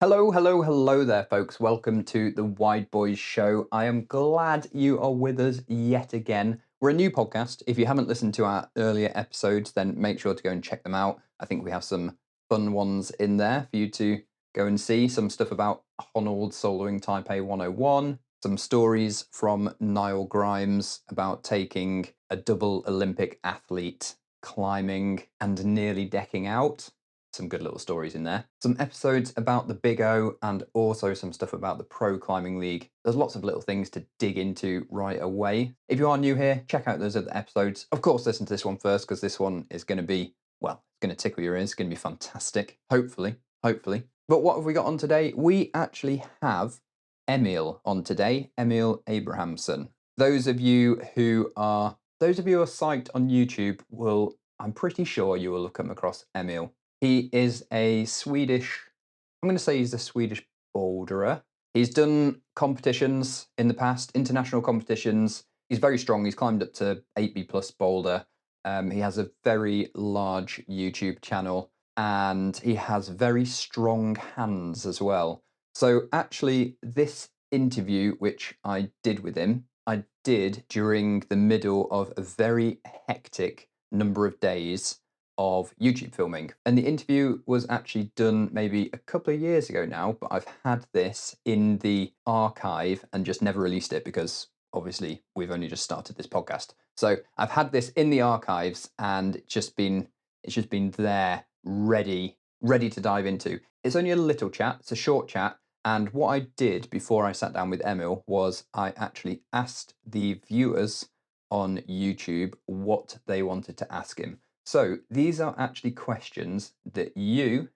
Hello, hello, hello there, folks. Welcome to the Wide Boyz Show. I am glad you are with us yet again. We're a new podcast. If you haven't listened to our earlier episodes, then make sure to go and check them out. I think we have some fun ones in there for you to go and see. Some stuff about Honnold soloing Taipei 101, some stories from Niall Grimes about taking a double Olympic athlete climbing and nearly decking out. Some good little stories in there. Some episodes about the Big O and also some stuff about the Pro Climbing League. There's lots of little things to dig into right away. If you are new here, check out those other episodes. Of course, listen to this one first because this one is going to be, well, it's going to tickle your ears. It's going to be fantastic. Hopefully. But what have we got on today? We actually have Emile on today, Emil Abrahamsson. Those of you who are psyched on YouTube will, I'm pretty sure you will have come across Emile. He is a Swedish, I'm going to say he's a Swedish boulderer. He's done competitions in the past, international competitions. He's very strong. He's climbed up to 8B plus boulder. He has a very large YouTube channel and he has very strong hands as well. So actually this interview, which I did with him, I did during the middle of a very hectic number of days of YouTube filming. And the interview was actually done maybe a couple of years ago now, but I've had this in the archive and just never released it because obviously we've only just started this podcast. So I've had this in the archives and it's just been there ready to dive into. It's only a little chat, it's a short chat. And what I did before I sat down with Emil was I actually asked the viewers on YouTube what they wanted to ask him. So these are actually questions that you,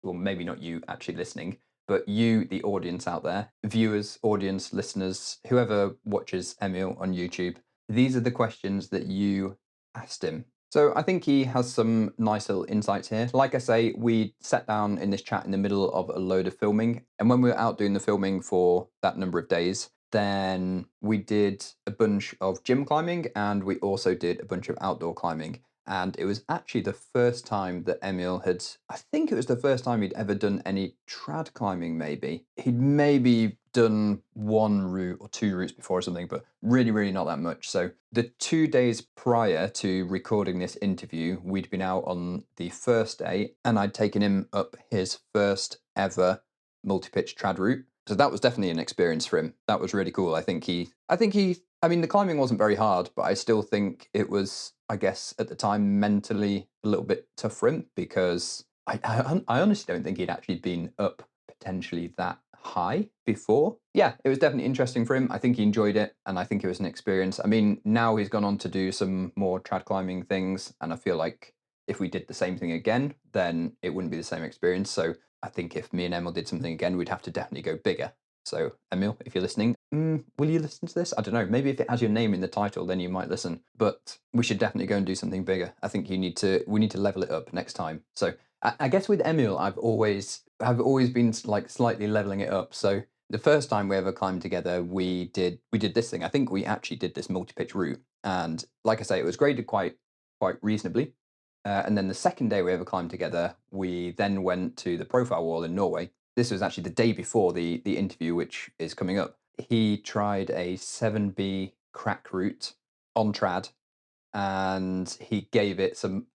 well, maybe not you actually listening, but you, the audience out there, viewers, audience, listeners, whoever watches Emil on YouTube, these are the questions that you asked him. So I think he has some nice little insights here. Like I say, we sat down in this chat in the middle of a load of filming. And when we were out doing the filming for that number of days, then we did a bunch of gym climbing and we also did a bunch of outdoor climbing. And it was actually the first time that Emil had, I think it was the first time he'd ever done any trad climbing, maybe. He'd maybe done one route or two routes before or something, but really not that much. So the 2 days prior to recording this interview, we'd been out on the first day and I'd taken him up his first ever multi-pitch trad route. So that was definitely an experience for him. That was really cool. I mean, the climbing wasn't very hard, but I still think it was, I guess, at the time, mentally a little bit tough for him because I honestly don't think he'd actually been up potentially that high before. Yeah, it was definitely interesting for him. I think he enjoyed it and I think it was an experience. I mean, now he's gone on to do some more trad climbing things and I feel like if we did the same thing again, then it wouldn't be the same experience. So I think if me and Emil did something again, we'd have to definitely go bigger. So, Emil, if you're listening, will you listen to this? I don't know. Maybe if it has your name in the title, then you might listen. But we should definitely go and do something bigger. I think we need to level it up next time. So, I guess with Emil, I've always been like slightly leveling it up. So the first time we ever climbed together, we did this thing. I think we actually did this multi-pitch route, and like I say, it was graded quite reasonably. And then the second day we ever climbed together, we then went to the profile wall in Norway. This was actually the day before the interview, which is coming up. He tried a 7B crack route on trad, and he gave it some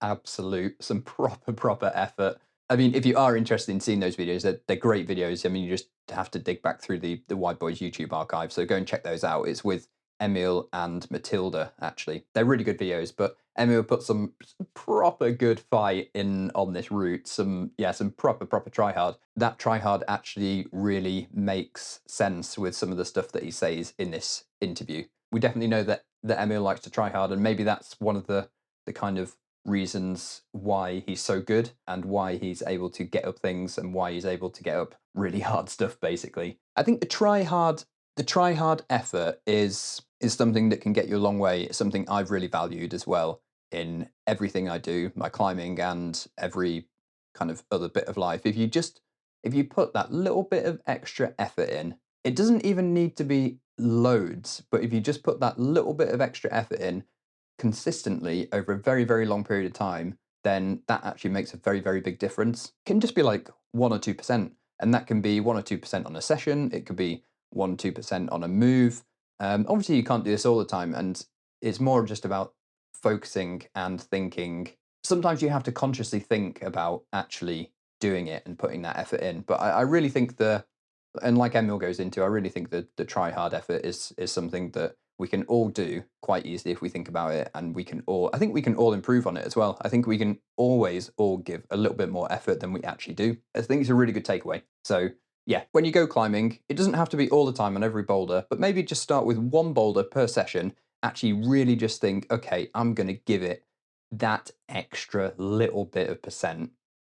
proper effort. I mean, if you are interested in seeing those videos, they're great videos. I mean, you just have to dig back through the Wide Boyz YouTube archive. So go and check those out. It's with Emil and Matilda, actually. They're really good videos, but Emil put some proper good fight in on this route. Some proper try hard. That try hard actually really makes sense with some of the stuff that he says in this interview. We definitely know that Emil likes to try hard, and maybe that's one of the kind of reasons why he's so good and why he's able to get up things and why he's able to get up really hard stuff, basically. I think the try hard effort is something that can get you a long way. It's something I've really valued as well in everything I do, my climbing and every kind of other bit of life. If you put that little bit of extra effort in, it doesn't even need to be loads, but if you just put that little bit of extra effort in consistently over a very long period of time, then that actually makes a very big difference. It can just be like 1 or 2%. And that can be 1 or 2% on a session. It could be 1 or 2% on a move. Obviously, you can't do this all the time, and it's more just about focusing and thinking. Sometimes you have to consciously think about actually doing it and putting that effort in. But I really think and like Emil goes into, I really think that the try hard effort is something that we can all do quite easily if we think about it, and I think we can all improve on it as well. I think we can always all give a little bit more effort than we actually do. I think it's a really good takeaway. So yeah, when you go climbing, it doesn't have to be all the time on every boulder, but maybe just start with 1 boulder per session. Actually really just think, okay, I'm going to give it that extra little bit of percent,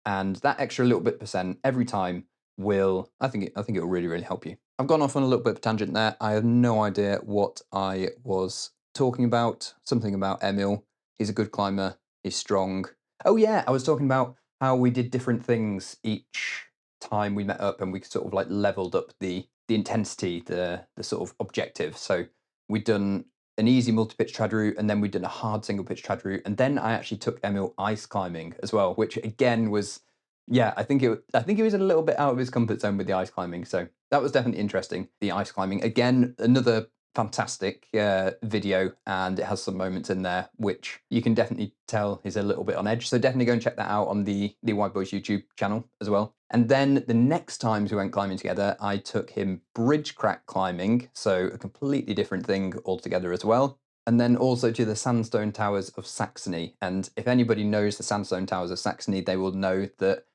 and that extra little bit percent every time I think it will really, really help you. I've gone off on a little bit of a tangent there. I have no idea what I was talking about. Something about Emil. He's a good climber. He's strong. Oh yeah, I was talking about how we did different things each time we met up, and we sort of like leveled up the intensity, the sort of objective. So we'd done an easy multi-pitch trad route, and then we'd done a hard single pitch trad route, and then I actually took Emil ice climbing as well, which again was, yeah, I think he was a little bit out of his comfort zone with the ice climbing, so that was definitely interesting. The ice climbing, again, another fantastic video, and it has some moments in there which you can definitely tell is a little bit on edge. So definitely go and check that out on the Wide Boyz YouTube channel as well. And then the next times we went climbing together, I took him bridge crack climbing, so a completely different thing altogether as well. And then also to the Sandstone Towers of Saxony. And if anybody knows the Sandstone Towers of Saxony, they will know that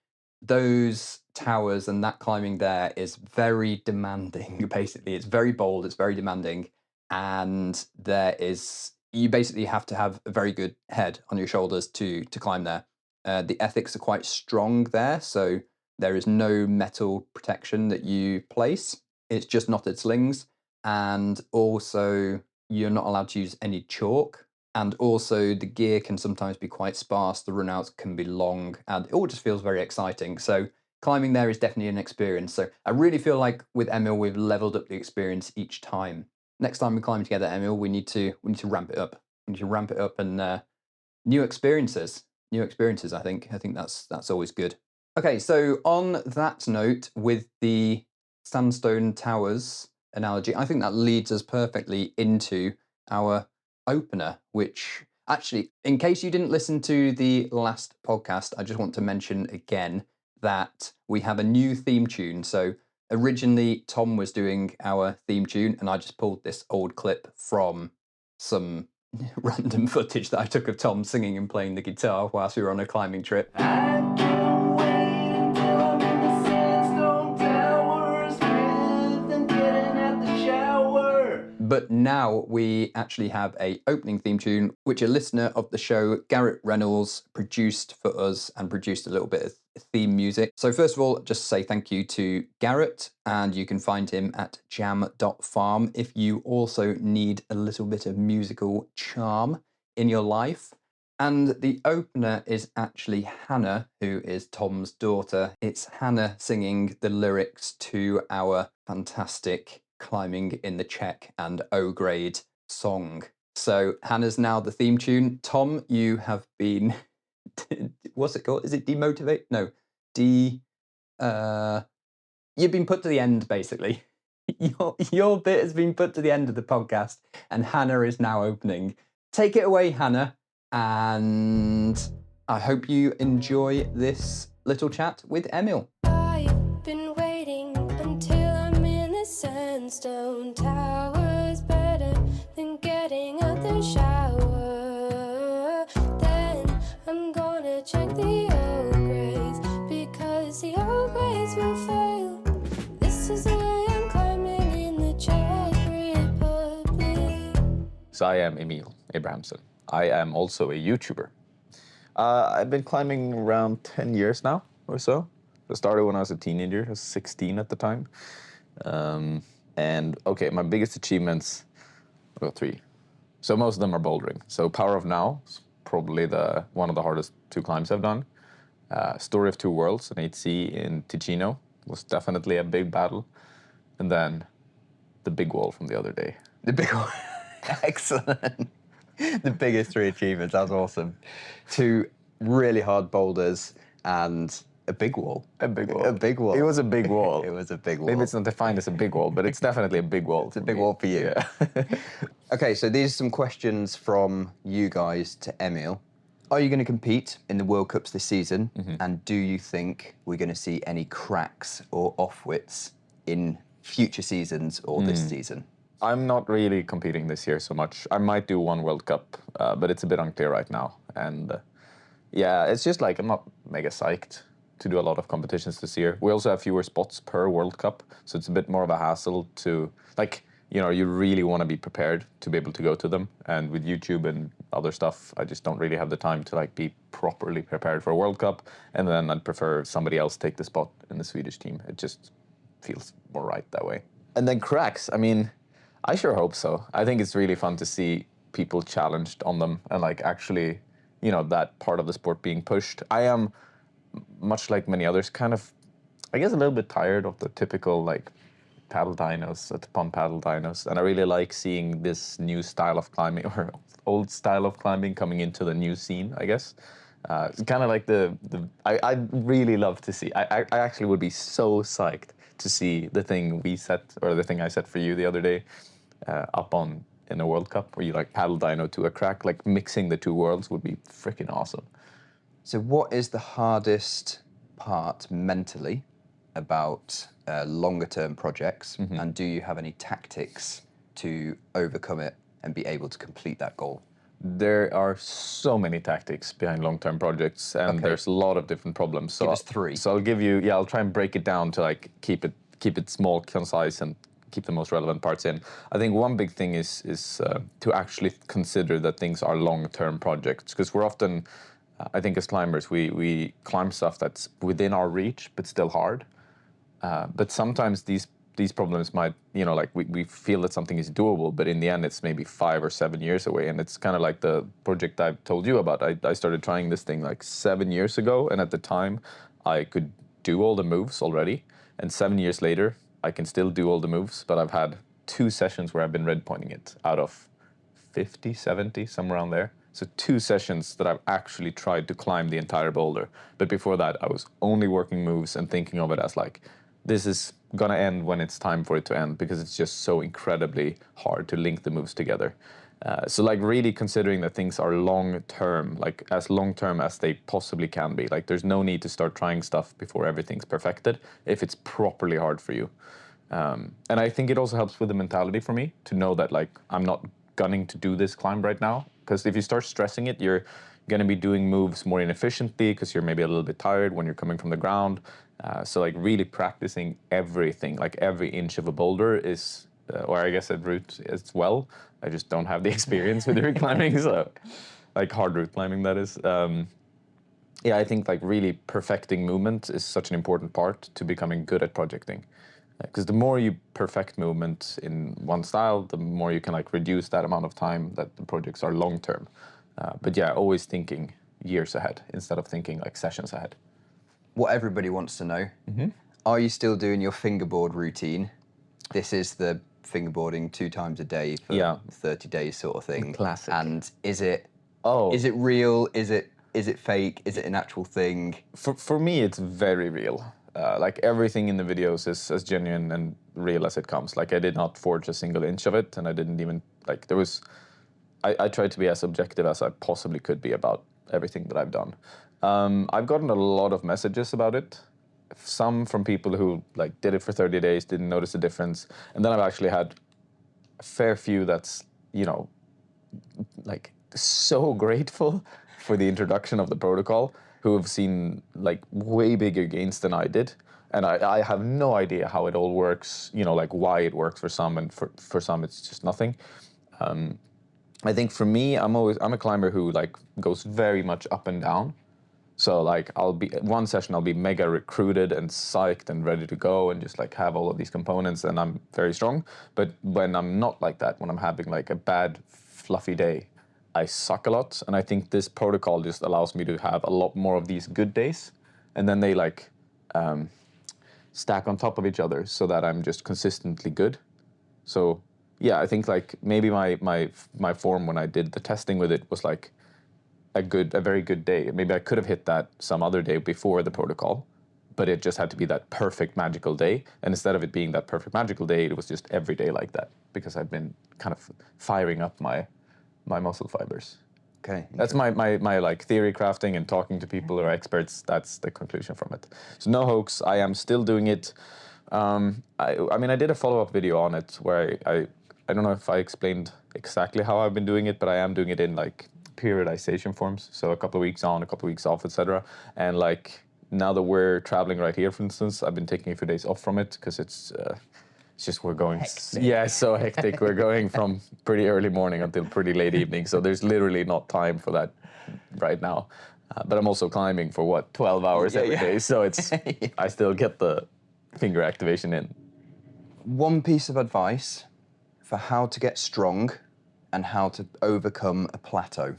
those towers and that climbing there is very demanding. Basically, it's very bold, it's very demanding, and you basically have to have a very good head on your shoulders to climb there. The ethics are quite strong there, so there is no metal protection that you place. It's just knotted slings, and also you're not allowed to use any chalk. And also the gear can sometimes be quite sparse, the runouts can be long, and it all just feels very exciting. So climbing there is definitely an experience. So I really feel like with Emil, we've leveled up the experience each time. Next time we climb together, Emil, we need to ramp it up. We need to ramp it up, and new experiences. I think that's always good. Okay, so on that note, with the Sandstone Towers analogy, I think that leads us perfectly into our opener, which actually, in case you didn't listen to the last podcast, I just want to mention again that we have a new theme tune. So originally Tom was doing our theme tune, and I just pulled this old clip from some random footage that I took of Tom singing and playing the guitar whilst we were on a climbing trip. But now we actually have a opening theme tune, which a listener of the show, Garret Reynolds, produced for us and produced a little bit of theme music. So first of all, just say thank you to Garret, and you can find him at jam.farm if you also need a little bit of musical charm in your life. And the opener is actually Hannah, who is Tom's daughter. It's Hannah singing the lyrics to our fantastic Climbing in the Czech and O-grade song. So Hannah's now the theme tune. Tom, you have been, what's it called? Is it demotivate? No, you've been put to the end, basically. Your bit has been put to the end of the podcast, and Hannah is now opening. Take it away, Hannah, and I hope you enjoy this little chat with Emil. I've been waiting until I'm in the Sandstone Towers, better than getting out the shower. Then I'm gonna check the O-grades, because the O-grades will fail. This is the way I'm climbing in the Czech Republic. So I am Emil Abrahamsson. I am also a YouTuber. I've been climbing around 10 years now or so. I started when I was a teenager. I was 16 at the time. And okay, my biggest achievements, I've got 3. So most of them are bouldering. So Power of Now is probably one of the hardest 2 climbs I've done. Story of Two Worlds, an 8C in Ticino, was definitely a big battle. And then the big wall from the other day. The big wall. Excellent. The biggest 3 achievements. That's awesome. 2 really hard boulders, and A big wall. A big wall. A big wall. It was a big wall. It was a big wall. Maybe it's not defined as a big wall, but it's definitely a big wall. It's a big wall for you. Yeah. Okay, so these are some questions from you guys to Emil. Are you going to compete in the World Cups this season? And do you think we're going to see any cracks or off-wits in future seasons or this season? I'm not really competing this year so much. I might do one World Cup, but it's a bit unclear right now. And yeah, it's just like I'm not mega psyched to do a lot of competitions this year. We also have fewer spots per World Cup, so it's a bit more of a hassle to, like, you know, you really want to be prepared to be able to go to them. And with YouTube and other stuff, I just don't really have the time to like be properly prepared for a World Cup. And then I'd prefer somebody else take the spot in the Swedish team. It just feels more right that way. And then cracks, I mean, I sure hope so. I think it's really fun to see people challenged on them and like actually, you know, that part of the sport being pushed. I am, much like many others, kind of, I guess, a little bit tired of the typical like paddle dynos at the pond paddle dynos, and I really like seeing this new style of climbing or old style of climbing coming into the new scene, I guess. It's kind of like I'd really love to see, I actually would be so psyched to see the thing we set, or the thing I set for you the other day, up on in a World Cup, where you like paddle dyno to a crack, like mixing the two worlds would be freaking awesome. So what is the hardest part mentally about longer term projects, and do you have any tactics to overcome it and be able to complete that goal? There are so many tactics behind long-term projects, and there's a lot of different problems. So give us three. So I'll give you, I'll try and break it down to like keep it small, concise, and keep the most relevant parts in. I think one big thing is to actually consider that things are long-term projects, because we're often, I think as climbers, we climb stuff that's within our reach but still hard. But sometimes these problems might, you know, like we feel that something is doable, but in the end it's maybe 5 or 7 years away. And it's kind of like the project I've told you about. I started trying this thing like 7 years ago, and at the time I could do all the moves already. And 7 years later, I can still do all the moves, but I've had 2 sessions where I've been red pointing it out of 50, 70, somewhere around there. So 2 sessions that I've actually tried to climb the entire boulder. But before that, I was only working moves and thinking of it as like, this is gonna end when it's time for it to end, because it's just so incredibly hard to link the moves together. So like really considering that things are long-term, like as long-term as they possibly can be. Like there's no need to start trying stuff before everything's perfected if it's properly hard for you. And I think it also helps with the mentality for me to know that like I'm not gunning to do this climb right now. Because if you start stressing it, you're going to be doing moves more inefficiently because you're maybe a little bit tired when you're coming from the ground. So like really practicing everything, like every inch of a boulder is, or I guess at route as well. I just don't have the experience with route climbing, so like hard route climbing, that is. Yeah, I think like really perfecting movement is such an important part to becoming good at projecting. Because the more you perfect movement in one style, the more you can like reduce that amount of time that the projects are long term. But yeah, always thinking years ahead instead of thinking like sessions ahead. What everybody wants to know, are you still doing your fingerboard routine? This is the fingerboarding 2 times a day for 30 days sort of thing. Classic. And is it real? Is it fake? Is it an actual thing? For me, it's very real. Like everything in the videos is as genuine and real as it comes. Like I did not forge a single inch of it, and I didn't even, like there was, I tried to be as objective as I possibly could be about everything that I've done. I've gotten a lot of messages about it. Some from people who like did it for 30 days, didn't notice the difference. And then I've actually had a fair few that's, you know, like so grateful for the introduction of the protocol, who have seen like way bigger gains than I did. And I have no idea how it all works, you know, like why it works for some, and for some it's just nothing. I think for me, I'm a climber who like goes very much up and down. So like one session I'll be mega recruited and psyched and ready to go and just like have all of these components and I'm very strong. But when I'm not like that, when I'm having like a bad fluffy day, I suck a lot. And I think this protocol just allows me to have a lot more of these good days. And then they like stack on top of each other so that I'm just consistently good. So yeah, I think like maybe my form when I did the testing with it was like a very good day. Maybe I could have hit that some other day before the protocol, but it just had to be that perfect magical day. And instead of it being that perfect magical day, it was just every day like that, because I've been kind of firing up my muscle fibers. Okay. That's my like theory crafting and talking to people or experts. That's the conclusion from it. So no hoax. I am still doing it. I mean, I did a follow-up video on it where I don't know if I explained exactly how I've been doing it, but I am doing it in like periodization forms. So a couple of weeks on, a couple of weeks off, etc. And like now that we're traveling right here, for instance, I've been taking a few days off from it because it's just we're going. Hectic. Yeah, it's so hectic. We're going from pretty early morning until pretty late evening. So there's literally not time for that right now. But I'm also climbing for what, 12 hours every day. So it's I still get the finger activation in. One piece of advice for how to get strong and how to overcome a plateau.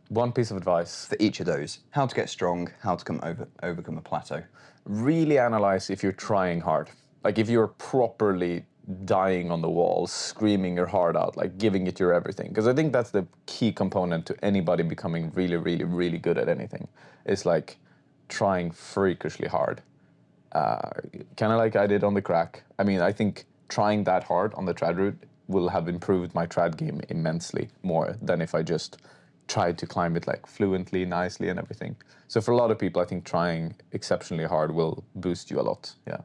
One piece of advice. For each of those. How to get strong, how to overcome a plateau. Really analyze if you're trying hard. Like if you're properly dying on the wall, screaming your heart out, like giving it your everything. Because I think that's the key component to anybody becoming really, really, really good at anything. It's like trying freakishly hard. Kind of like I did on the crack. I mean, I think trying that hard on the trad route will have improved my trad game immensely more than if I just tried to climb it like fluently, nicely and everything. So for a lot of people, I think trying exceptionally hard will boost you a lot, yeah.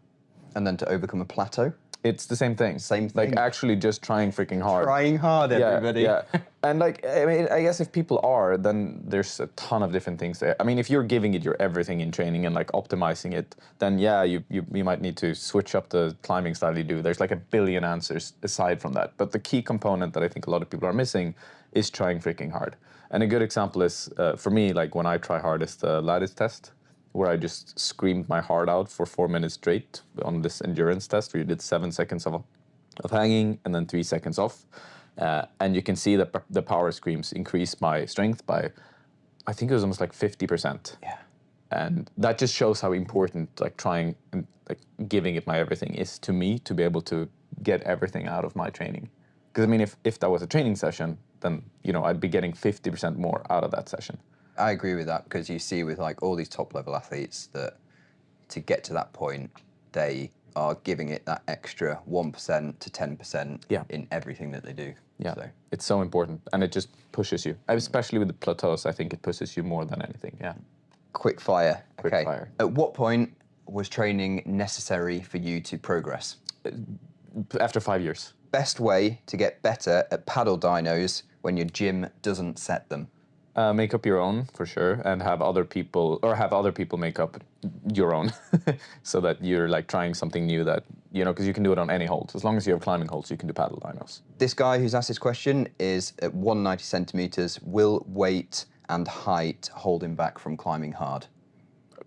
And then to overcome a plateau? It's the same thing. Same thing. Like actually just trying freaking hard. Trying hard, everybody. Yeah. And like, I mean, I guess if people are, then there's a ton of different things there. I mean, if you're giving it your everything in training and like optimizing it, then yeah, you might need to switch up the climbing style you do. There's like a billion answers aside from that. But the key component that I think a lot of people are missing is trying freaking hard. And a good example is, for me, like when I try hard is the lattice test, where I just screamed my heart out for 4 minutes straight on this endurance test, where you did 7 seconds of hanging and then 3 seconds off. And you can see that the power screams increase my strength by, I think it was almost like 50%. Yeah. And that just shows how important like trying and like giving it my everything is to me to be able to get everything out of my training. Because I mean, if that was a training session, then, you know, I'd be getting 50% more out of that session. I agree with that, because you see with like all these top level athletes that to get to that point, they are giving it that extra 1% to 10% in everything that they do. Yeah, so. It's so important, and it just pushes you. Especially with the plateaus, I think it pushes you more than anything, yeah. Quick fire. Quick fire. At what point was training necessary for you to progress? After 5 years. Best way to get better at paddle dynos when your gym doesn't set them? Make up your own, for sure, and have other people make up your own, so that you're like trying something new that, you know, because you can do it on any holds. As long as you have climbing holds, you can do paddle dynos. This guy who's asked this question is at 190 centimeters. Will weight and height hold him back from climbing hard?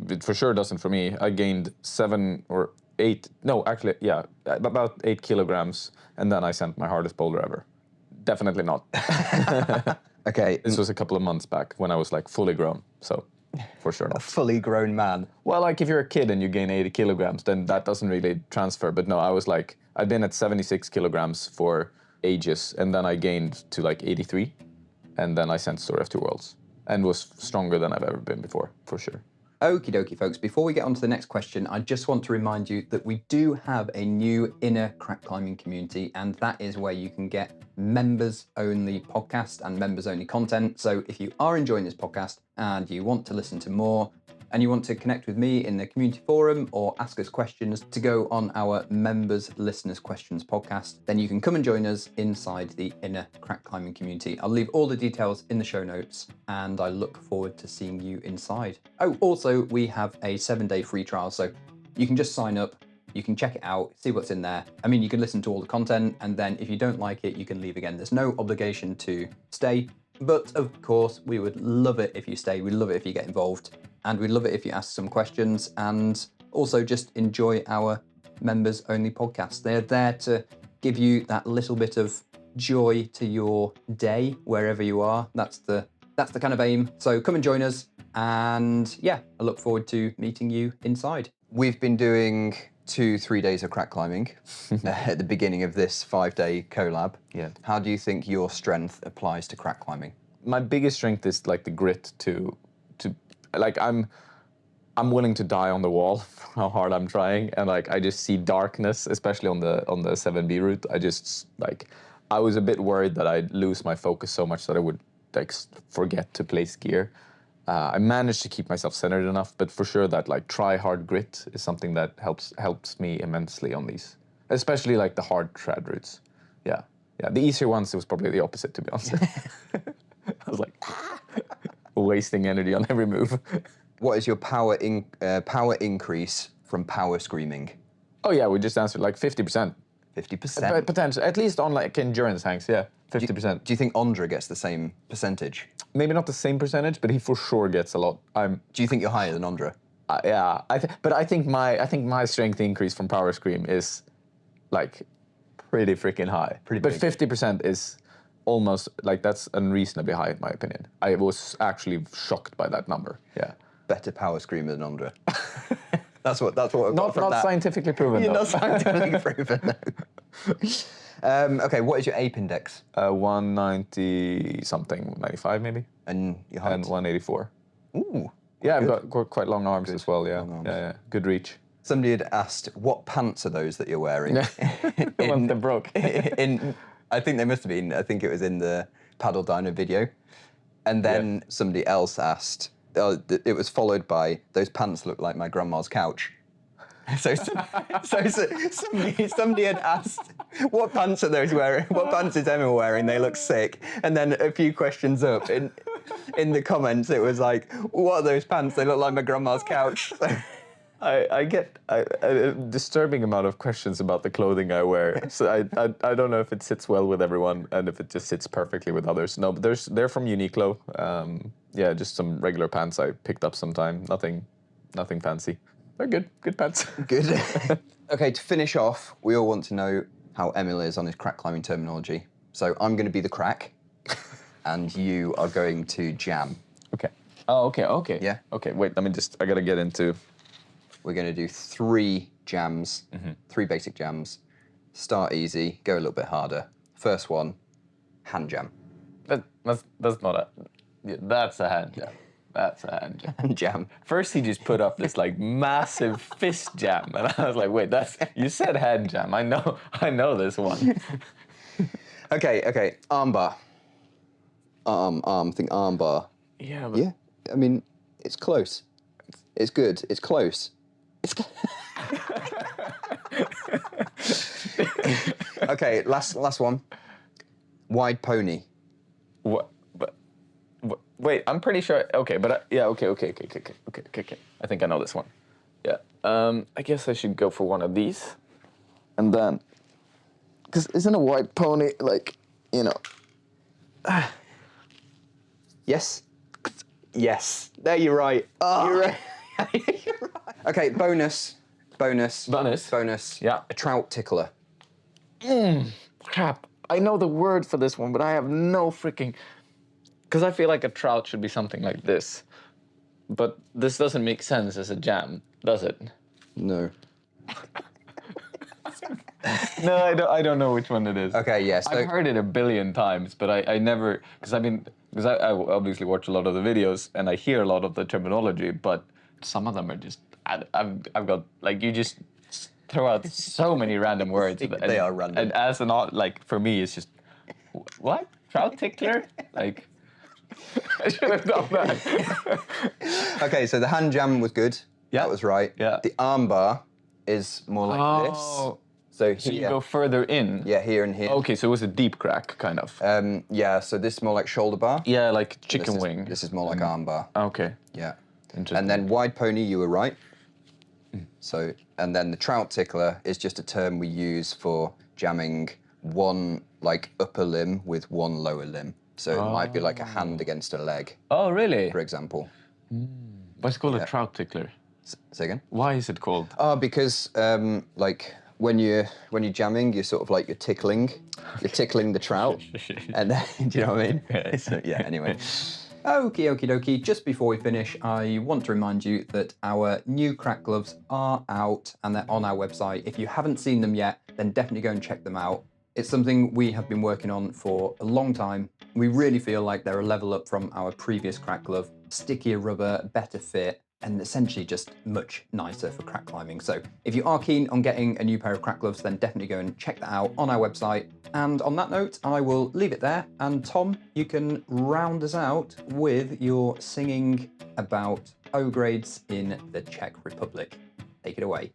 It for sure doesn't for me. I gained 7 or 8, no, actually, yeah, about 8 kilograms, and then I sent my hardest boulder ever. Definitely not. Okay. This was a couple of months back when I was like fully grown, so for sure A not. fully grown man. Well, like if you're a kid and you gain 80 kilograms, then that doesn't really transfer. But no, I was like, I'd been at 76 kilograms for ages, and then I gained to like 83, and then I sent Story of Two Worlds, and was stronger than I've ever been before, for sure. Okie dokie, folks. Before we get on to the next question, I just want to remind you that we do have a new inner crack climbing community, and that is where you can get members-only podcast and members-only content. So if you are enjoying this podcast and you want to listen to more, and you want to connect with me in the community forum or ask us questions to go on our members listeners questions podcast, then you can come and join us inside the inner crack climbing community. I'll leave all the details in the show notes, and I look forward to seeing you inside. Oh, also we have a 7-day free trial, so you can just sign up, you can check it out, see what's in there. I mean, you can listen to all the content, and then if you don't like it, you can leave again. There's no obligation to stay, but of course we would love it if you stay. We'd love it if you get involved. And we'd love it if you ask some questions, and also just enjoy our members only podcast. They're there to give you that little bit of joy to your day, wherever you are. That's the kind of aim. So come and join us. And yeah, I look forward to meeting you inside. We've been doing 2-3 days of crack climbing at the beginning of this 5-day collab. Yeah. How do you think your strength applies to crack climbing? My biggest strength is like the grit to like I'm willing to die on the wall for how hard I'm trying, and like I just see darkness, especially on the 7B route. I was a bit worried that I'd lose my focus so much that I would like forget to place gear. I managed to keep myself centered enough, but for sure that like try hard grit is something that helps me immensely on these, especially like the hard trad routes. Yeah. The easier ones, it was probably the opposite, to be honest. I was like wasting energy on every move. What is your power increase from power screaming? Oh yeah, we just answered like 50%. 50%? Potential, at least on like endurance hanks, yeah, 50%. Do you think Ondra gets the same percentage? Maybe not the same percentage, but he for sure gets a lot. Do you think you're higher than Ondra? Yeah, I think my strength increase from power scream is like pretty freaking high. Pretty but big. 50% is almost like that's unreasonably high in my opinion. I was actually shocked by that number. Yeah. Better power screamer than Ondra. That's what I've got from Not that. scientifically proven. You're though. not scientifically proven, no. Okay, what is your ape index? 190 something, 95 maybe, And your height? and 184. Ooh. Yeah, good. I've got quite long arms as well. Yeah, Long arms. yeah, good reach. Somebody had asked, what pants are those that you're wearing? The ones that broke. I think they must have been. I think it was in the Paddle Dino video. And then somebody else asked, it was followed by, those pants look like my grandma's couch. So somebody had asked, what pants are those wearing? What pants is Emil wearing? They look sick. And then a few questions up in the comments, it was like, what are those pants? They look like my grandma's couch. I get a disturbing amount of questions about the clothing I wear. So I don't know if it sits well with everyone and if it just sits perfectly with others. No, but they're from Uniqlo. Yeah, just some regular pants I picked up sometime. Nothing fancy. They're good pants. Good. Okay, to finish off, we all want to know how Emil is on his crack climbing terminology. So I'm going to be the crack, and you are going to jam. Okay. Oh, okay. Yeah. Okay, wait, I gotta get into... We're going to do 3 jams, 3 basic jams. Start easy, go a little bit harder. First one, hand jam. That's not a... Yeah, that's a hand jam. That's a hand jam. Hand jam. First he just put up this like massive fist jam, and I was like, wait, you said hand jam. I know this one. Okay, armbar. Think armbar. Yeah, but... Yeah, I mean, it's close. It's good, it's close. Okay, last one. Wide pony. What? Wait, I'm pretty sure. Okay, but yeah, okay. I think I know this one. Yeah. I guess I should go for one of these, and then, because isn't a wide pony like, you know? Yes. Yes. There, you're right. Oh. You're right. You're right. Okay, bonus. Yeah. A trout tickler. Crap. I know the word for this one, but I have no freaking... Because I feel like a trout should be something like this. But this doesn't make sense as a jam, does it? No. No, I don't know which one it is. Okay, yes. I've heard it a billion times, but I never... Because I obviously watch a lot of the videos, and I hear a lot of the terminology, but some of them are just... I've got... Like, you just throw out so many random words. They are random. And as an art, like, for me, it's just... What? Trout tickler? Like... I should have done that. Okay, so the hand jam was good. Yeah. That was right. Yeah. The arm bar is more like this. So you go further in? Yeah, here and here. Okay, so it was a deep crack, kind of. Yeah, so this is more like shoulder bar. Yeah, like chicken wing. This is more like arm bar. Okay. Yeah. Interesting. And then wide pony, you were right. So, and then the trout tickler is just a term we use for jamming one like upper limb with one lower limb. So it might be like a hand against a leg. Oh, really? For example. But it's called a trout tickler. Say again? Why is it called? Oh, because like when you're jamming, you're sort of like you're tickling the trout, and then, do you know what I mean? So, yeah. Anyway. Okie dokie. Just before we finish, I want to remind you that our new crack gloves are out and they're on our website. If you haven't seen them yet, then definitely go and check them out. It's something we have been working on for a long time. We really feel like they're a level up from our previous crack glove. Stickier rubber, better fit, and essentially just much nicer for crack climbing. So if you are keen on getting a new pair of crack gloves, then definitely go and check that out on our website. And on that note, I will leave it there. And Tom, you can round us out with your singing about O grades in the Czech Republic. Take it away.